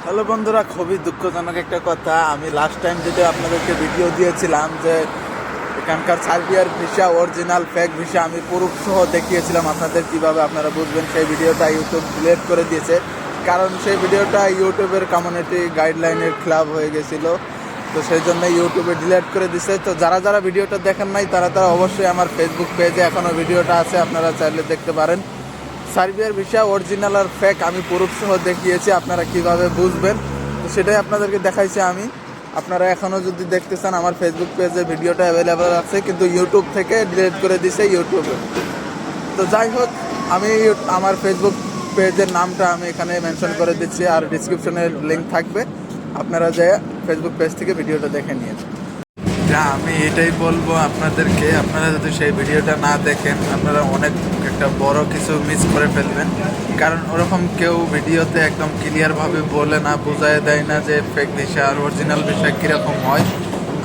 Hello বন্ধুরা, খুবই দুঃখজনক একটা কথা। আমি লাস্ট টাইম যেটা আপনাদেরকে ভিডিও দিয়েছিলাম যে এখানকার সার্বিয়ার ভিসা অরিজিনাল ফেক ভিসা আমি প্রুফ সহ দেখিয়েছিলাম আপনাদের, কিভাবে আপনারা বুঝবেন। সেই ভিডিওটা ইউটিউব ডিলিট করে দিয়েছে, কারণ সেই ভিডিওটা ইউটিউবের কমিউনিটি গাইডলাইনের খেলাফ হয়ে গেছিলো। তো সেই জন্য ইউটিউবে ডিলিট করে দিছে। তো যারা যারা ভিডিওটা দেখেন নাই তারা অবশ্যই আমার ফেসবুক পেজে এখনও ভিডিওটা আছে, আপনারা চাইলে দেখতে পারেন। সার্বিয়ার ভিসা অরিজিনাল আর ফেক আমি প্রুফ সহ দেখিয়েছি, আপনারা কিভাবে বুঝবেন তো সেটাই আপনাদেরকে দেখাইছি আমি। আপনারা এখনও যদি দেখতে চান আমার ফেসবুক পেজে ভিডিওটা অ্যাভেলেবেল আছে, কিন্তু ইউটিউব থেকে ডিলিট করে দিছে ইউটিউবে। তো যাই হোক, আমি আমার ফেসবুক পেজের নামটা আমি এখানে মেনশন করে দিচ্ছি, আর ডিসক্রিপশনের লিঙ্ক থাকবে, আপনারা যে ফেসবুক পেজ থেকে ভিডিওটা দেখে নিয়ে। যা আমি এটাই বলবো আপনাদেরকে, আপনারা যদি সেই ভিডিওটা না দেখেন আপনারা অনেক একটা বড় কিছু মিস করে ফেলবেন। কারণ ওরকম কেউ ভিডিওতে একদম ক্লিয়ারভাবে বলে না, বোঝায় দেয় না যে ফেক ভিসা আর অরিজিনাল ভিসা কীরকম হয়।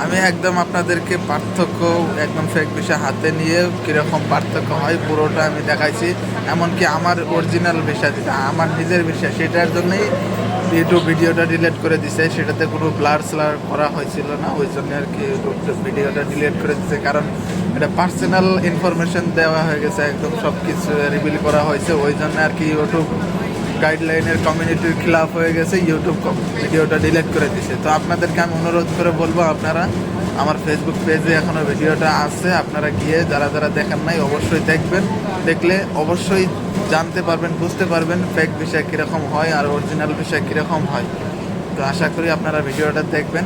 আমি একদম আপনাদেরকে পার্থক্য, একদম ফেক ভিসা হাতে নিয়ে কীরকম পার্থক্য হয় পুরোটা আমি দেখাইছি। এমনকি আমার অরিজিনাল ভিসা যেটা আমার নিজের ভিসা, সেটার জন্যই ইউটিউব ভিডিওটা ডিলিট করে দিছে। সেটাতে কোনো ব্লার স্লার করা হয়েছিল না, ওই জন্য আর কি ইউটিউব ভিডিওটা ডিলিট করে দিছে। কারণ এটা পার্সোনাল ইনফরমেশন দেওয়া হয়ে গেছে, একদম সব কিছু রিভিল করা হয়েছে, ওই জন্য আর কি ইউটিউব গাইডলাইনের কমিউনিটির খিলাফ হয়ে গেছে, ইউটিউব ভিডিওটা ডিলিট করে দিছে। তো আপনাদেরকে আমি অনুরোধ করে বলবো, আপনারা আমার ফেসবুক পেজে এখনও ভিডিওটা আছে, আপনারা গিয়ে যারা যারা দেখেন নাই অবশ্যই দেখবেন। দেখলে অবশ্যই জানতে পারবেন, বুঝতে পারবেন ফেক ভিসা কীরকম হয় আর অরিজিনাল ভিসা কীরকম হয়। তো আশা করি আপনারা ভিডিওটা দেখবেন।